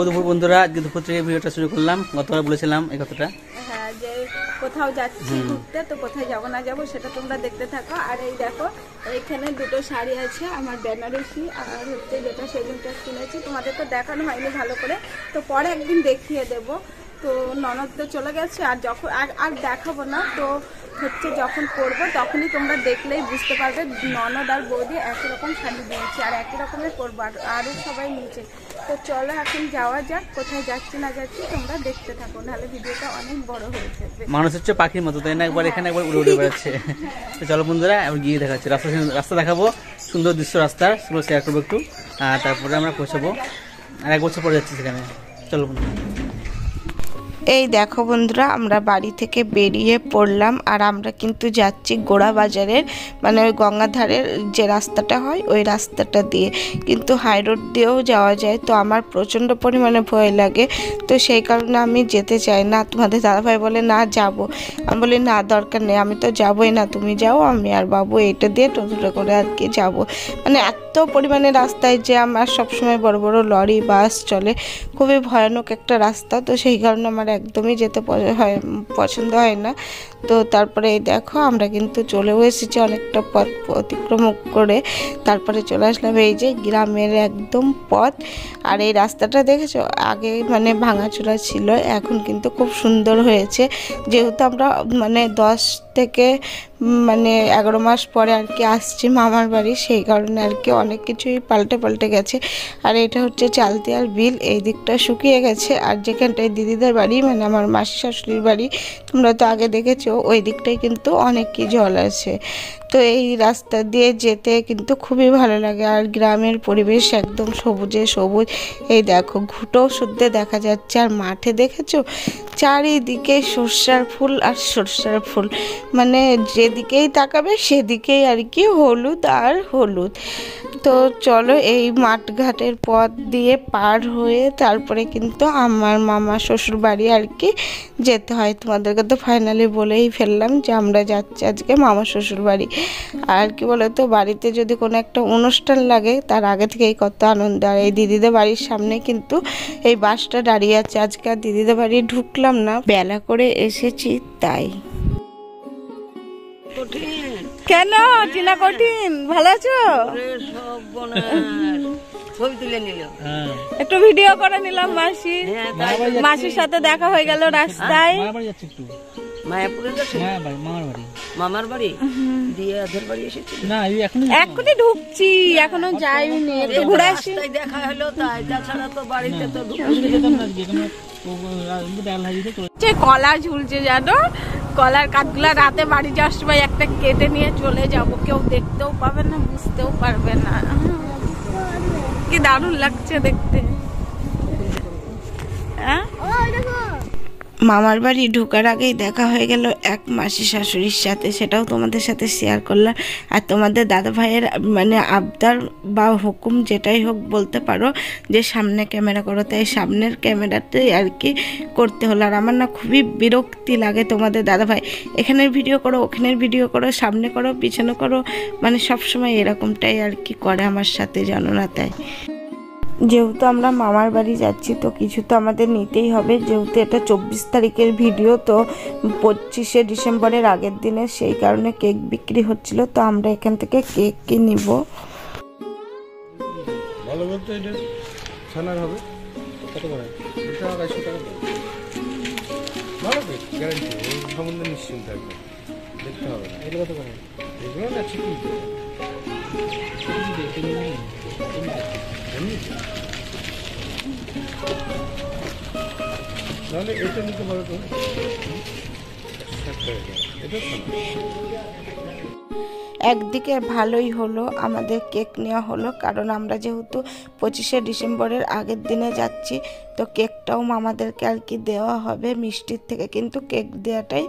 দুপুর বন্ধুরা, আজকে দুপুর থেকে ভিডিওটা শুরু করলাম। গতবার বলেছিলাম এই কথাটা, হ্যাঁ, যে কোথাও যাচ্ছি ঘুরতে, তো কোথায় যাবো না যাবো সেটা তোমরা দেখতে থাকো। আর এই দেখো, এইখানে দুটো শাড়ি আছে আমার বেনারসি, আর হচ্ছে যেটা সেদিনটা কিনেছি, তোমাদের তো দেখানো হয়নি ভালো করে, তো পরে একদিন দেখিয়ে দেবো। তো ননদ তো চলে গেছে, আর যখন আর দেখাবো না, তো হচ্ছে যখন করবো তখনই তোমরা দেখলেই বুঝতে পারবে ননদ আর বৌদি একই রকম শাড়ি দিয়েছে আর একই রকমের করবো, আরও সবাই নিচে। তো চলো এখন যাওয়া যাক, কোথায় যাচ্ছি না যাচ্ছি তোমরা দেখতে থাকো, নাহলে ভিডিওটা অনেক বড় হয়ে যাবে। মানুষ হচ্ছে পাখির মতো, তাই না? একবার এখানে একবার উড়ে উড়ে বেড়াচ্ছে। তো চলো বন্ধুরা, এবার গিয়ে দেখাচ্ছি রাস্তা দেখাবো, সুন্দর দৃশ্য রাস্তার, সেগুলো শেয়ার করবো একটু, আর তারপরে আমরা পৌঁছাবো। আর 1 বছর পরে যাচ্ছি সেখানে। চলো বন্ধুরা। এই দেখো বন্ধুরা, আমরা বাড়ি থেকে বেরিয়ে পড়লাম, আর আমরা কিন্তু যাচ্ছি গোড়া বাজারের, মানে ওই গঙ্গাধারের যে রাস্তাটা হয় ওই রাস্তাটা দিয়ে, কিন্তু হাই রোড দিয়েও যাওয়া যায়। তো আমার প্রচণ্ড পরিমাণে ভয় লাগে, তো সেই কারণে আমি যেতে চাই না। তোমাদের দাদাভাই বলে না যাবো, আমি বলি না দরকার নেই, আমি তো যাবোই না, তুমি যাও, আমি আর বাবু এটা দিয়ে টোটোটা করে আর কি যাবো। মানে এত পরিমাণে রাস্তায় যে আমার সবসময় বড় বড় লরি বাস চলে, খুবই ভয়ানক একটা রাস্তা, তো সেই কারণে আমার একদমই যেতে পছন্দ হয় না। তো তারপরে এই দেখো, আমরা কিন্তু চলেও এসেছি অনেকটা পথ অতিক্রম করে, তারপরে চলে আসলাম এই যে গ্রামের একদম পথ। আর এই রাস্তাটা দেখেছো, আগে মানে ভাঙাচোরা ছিল, এখন কিন্তু খুব সুন্দর হয়েছে। যেহেতু আমরা মানে 10 থেকে মানে 11 মাস পরে আর কি আসছি মামার বাড়ি, সেই কারণে আর কি অনেক কিছুই পাল্টে গেছে। আর এটা হচ্ছে চালতিয়ার বিল, এই দিকটা শুকিয়ে গেছে, আর যেখানটায় দিদিদের বাড়ি মানে আমার মাসি শাশুড়ির বাড়ি তোমরা তো আগে দেখেছো, ওই দিকটাই কিন্তু অনেকই জল আছে। তো এই রাস্তা দিয়ে যেতে কিন্তু খুবই ভালো লাগে, আর গ্রামের পরিবেশ একদম সবুজে সবুজ। এই দেখো ঘুঁটো শুদ্ধে দেখা যাচ্ছে, আর মাঠে দেখেছো চারিদিকে সর্ষার ফুল আর সর্ষার ফুল, মানে যেদিকেই তাকাবে সেদিকেই আর কি হলুদ আর হলুদ। তো চলো এই মাঠঘাটের পথ দিয়ে পার হয়ে তারপরে কিন্তু আমার মামা শ্বশুর বাড়ি আর কি যেতে হয়। তোমাদেরকে তো ফাইনালি বলেই ফেললাম যে আমরা যাচ্ছি আজকে মামা শ্বশুর বাড়ি। আর কি বলো তো, বাড়িতে যদি কোনো একটা অনুষ্ঠান লাগে তার আগে থেকেই কত আনন্দ। আর এই দিদিদের বাড়ির সামনে কিন্তু এই বাসটা দাঁড়িয়ে আছে, আজকে আর দিদিদের বাড়ি ঢুকলাম না, বেলা করে এসেছি তাই। কেন টিনা কঠিন, ভালো আছো? একটু ভিডিও করে নিলাম মাসির সাথে দেখা হয়ে গেল রাস্তায়। মামার বাড়ি এখনই ঢুকছি, এখনো যাইনি, একটু ঘুরে আসি। দেখা হলো তাই, তাছাড়া তো বাড়িতে তো কলা ঝুলছে জানো, কলার কাঠগুলা রাতে বাড়ি যাওয়ার সময় একটা কেটে নিয়ে চলে যাব, কেউ দেখতেও পাবে না, বুঝতেও পারবে না। কি দারুণ লাগছে দেখতে। হ্যাঁ, মামার বাড়ি ঢোকার আগেই দেখা হয়ে গেল এক মাসি শাশুড়ির সাথে, সেটাও তোমাদের সাথে শেয়ার করলাম। আর তোমাদের দাদা ভাইয়ের মানে আবদার বা হুকুম যেটাই হোক বলতে পারো, যে সামনে ক্যামেরা করো, তাই সামনের ক্যামেরাতেই আর কি করতে হলো। আর আমার না খুবই বিরক্তি লাগে তোমাদের দাদা ভাই এখানের ভিডিও করো, ওখানের ভিডিও করো, সামনে করো, পিছনে করো, মানে সবসময় এরকমটাই আর কি করে আমার সাথে, জানো না। তাই যেহেতু আমরা মামার বাড়ি যাচ্ছি তো কিছু তো আমাদের নিতেই হবে, যেহেতু এটা 24 তারিখের ভিডিও, তো 25শে ডিসেম্বরের আগের দিনে, সেই কারণে কেক বিক্রি হচ্ছিল, তো আমরা এখান থেকে কেক কিনব। ভালো বলতে এটা ছানার হবে, কত করে? এটা 250 টাকা দাম। ভালো কেক গ্যারান্টি, ওই সম্বন্ধে নিশ্চিন্ত থাকবে, দেখতে হবে না। এগুলো কত করে? এগুলো না চিকেন নাহলে এটা নিতে পারো তো, এটা একদিকে ভালোই হলো, আমাদের কেক নেওয়া হলো, কারণ আমরা যেহেতু 25শে ডিসেম্বরের আগের দিনে যাচ্ছি, তো কেকটাও মামাদেরকে আর কি দেওয়া হবে। মিষ্টির থেকে কিন্তু কেক দেওয়াটাই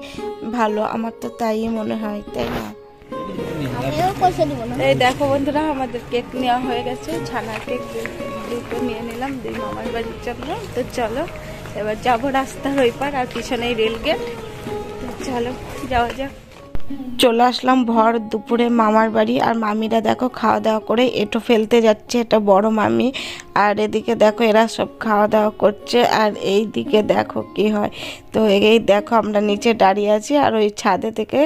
ভালো, আমার তো তাই মনে হয়, তাই না? এই দেখো বন্ধুরা, আমাদের কেক নেওয়া হয়ে গেছে, ছানার কেক দুটো নিয়ে নিলাম 2 মামার বাড়ির জন্য। তো চলো এবার যাবো রাস্তার ওই পার, আর পিছনেই রেল গেট, চলো যাওয়া যাক। চলে আসলাম ভর দুপুরে মামার বাড়ি, আর মামিরা দেখো খাওয়া দাওয়া করে এঁটো ফেলতে যাচ্ছে, এটা বড় মামি। আর এদিকে দেখো এরা সব খাওয়া দাওয়া করছে, আর এই দিকে দেখো কি হয়। তো এই দেখো আমরা নিচে দাঁড়িয়ে আছি, আর ওই ছাদে থেকে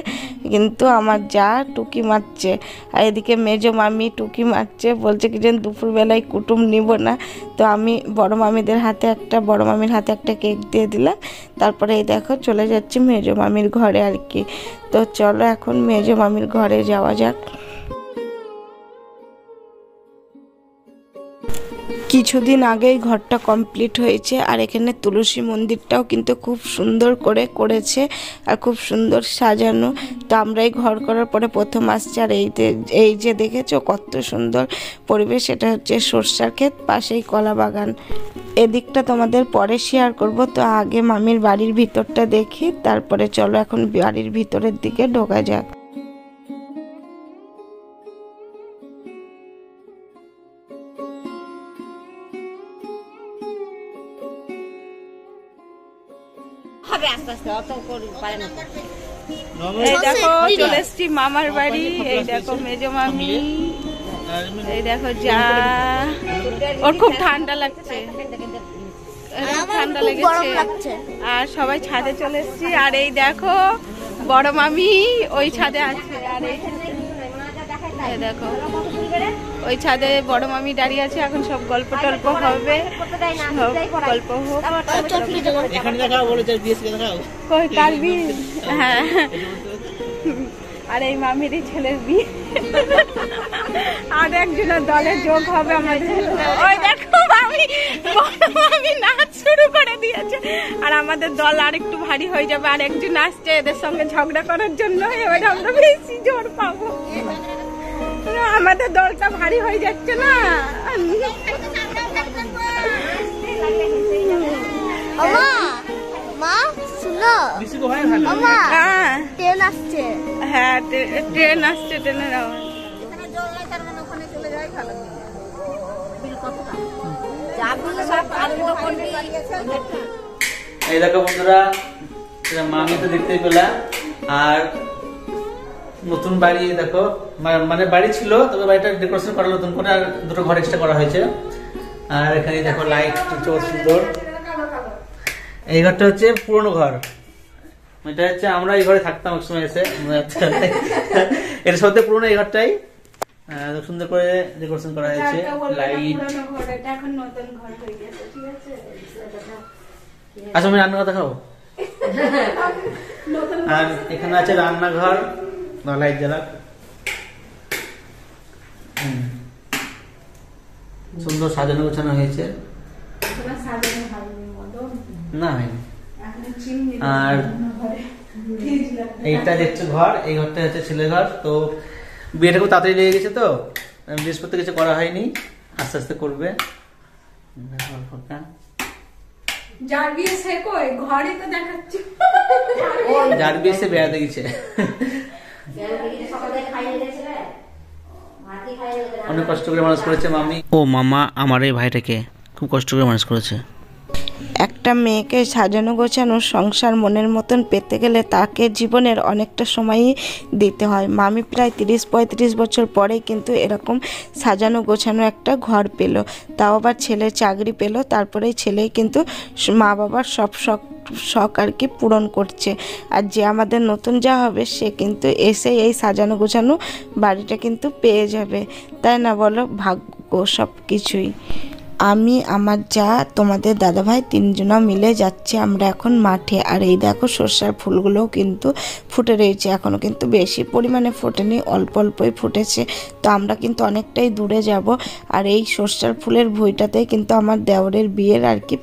কিন্তু আমার যা টুকি মারছে, আর এদিকে মেজো মামি টুকি মারছে, বলছে কি যে দুপুরবেলায় কুটুম নিব না। তো আমি বড় মামিদের হাতে একটা, বড় মামির হাতে একটা কেক দিয়ে দিলাম। তারপরে এই দেখো চলে যাচ্ছি মেজো মামির ঘরে আর কি। তো চলো এখন মেজো মামির ঘরে যাওয়া যাক। কিছুদিন আগেই ঘরটা কমপ্লিট হয়েছে, আর এখানে তুলসী মন্দিরটাও কিন্তু খুব সুন্দর করে করেছে আর খুব সুন্দর সাজানো। তো আমরা এই ঘর করার পরে প্রথম আসছে, আর এই যে দেখেছো কত সুন্দর পরিবেশ। এটা হচ্ছে সরষার ক্ষেত, পাশেই কলা বাগান। এদিকটা তোমাদের পরে শেয়ার করব। তো আগে মামির বাড়ির ভিতরটা দেখি, তারপরে চলো এখন বাড়ির ভিতরের দিকে ঢোকা যাক। এই দেখো চলে এসছি মামার বাড়ি। এই দেখো মেজো মামি, এই দেখো যা, ওর খুব ঠান্ডা লাগছে, ঠান্ডা লেগেছে। আর সবাই ছাদে চলে এসছি। আর এই দেখো বড় মামি ওই ছাদে আছে, আর এই দেখো ওই ছাদে বড় মামি দাঁড়িয়ে আছে। এখন সব গল্প টল্প হবে, গল্প হোক। কার বিয়ে? হ্যাঁ, আর এই মামিরই ছেলের বিয়ে। আর একজনের দলে যোগ হবে আমাদের। ওই দেখো মামি, মামি নাচ শুরু করে দিয়েছে, আর আমাদের দল আর একটু ভারী হয়ে যাবে। আর একজন আসছে এদের সঙ্গে ঝগড়া করার জন্য, এবার আমরা বেশি জোর পাবো। আমাদের দলটা ভারী হয়ে যাচ্ছে না। মা শুনো, ট্রেন আসছে। হ্যাঁ ট্রেন আসছে, ট্রেনের আওয়াজ। এই দেখো বন্ধুরা, মামি তো দেখতেই পেলা। আর নতুন বাড়ি দেখো, মানে বাড়ি ছিল, তবে বাড়িটা ডেকোরেশন করা নতুন করে, আর দুটো ঘর এক্সট্রা করা হয়েছে। আর এখানে দেখো লাইট সুন্দর। এই ঘরটা হচ্ছে পুরনো ঘর, এটা হচ্ছে আমরা এই ঘরে থাকতাম এক সময় এসে। এটা সত্যি পুরনো এই ঘরটাই, সুন্দর করে ডেকোরেশন করা হয়েছে, লাইট। আচ্ছা আমি রান্নাঘর দেখাবো। আর এখানে আছে রান্নাঘর, লাইট জ্বালাক, সুন্দর সাজানো গোছানো হয়েছে। না হয়নি। আর এইটা দেখছো ঘর, এই ঘরটা হচ্ছে ছেলে ঘর। তো বিয়েটা খুব তাড়াতাড়ি লেগে গেছে, তো বৃহস্পতি কিছু করা হয়নি, আস্তে আস্তে করবে। যার বিয়ে সে কই ঘরে তো দেখাচ্ছি, যার বিয়ে সে বেড়াতে গেছে। অনেক কষ্ট করে মানুষ করেছে মামি ও মামা আমার এই ভাইটাকে, খুব কষ্ট করে মানুষ করেছে। একটা মেয়েকে সাজানো গোছানো সংসার মনের মতন পেতে গেলে তাকে জীবনের অনেকটা সময়ই দিতে হয়। মামি প্রায় 30-35 বছর পরে কিন্তু এরকম সাজানো গোছানো একটা ঘর পেল, তাও আবার ছেলে চাকরি পেল। তারপরেই ছেলেই কিন্তু মা বাবার সব শখ আর কি পূরণ করছে। আর যে আমাদের নতুন যা হবে সে কিন্তু এসে এই সাজানো গোছানো বাড়িটা কিন্তু পেয়ে যাবে, তাই না বলো? ভাগ্য সব কিছুই। আমি আমার যা তোমাদের দাদাভাই তিনজনা মিলে যাচ্ছি আমরা এখন মাঠে। আর এই দেখো সর্ষার ফুলগুলোও কিন্তু ফুটে রয়েছে, এখনও কিন্তু বেশি পরিমাণে ফোটেনি, অল্প অল্পই ফুটেছে। তো আমরা কিন্তু অনেকটাই দূরে যাব। আর এই সর্ষার ফুলের ভুঁইটাতেই কিন্তু আমার দেওরের বিয়ের আর কি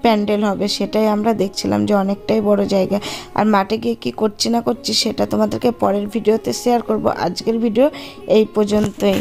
প্যান্ডেল হবে, সেটাই আমরা দেখছিলাম যে অনেকটাই বড় জায়গা। আর মাঠে গিয়ে কী করছি না করছি সেটা তোমাদেরকে পরের ভিডিওতে শেয়ার করব। আজকের ভিডিও এই পর্যন্তই।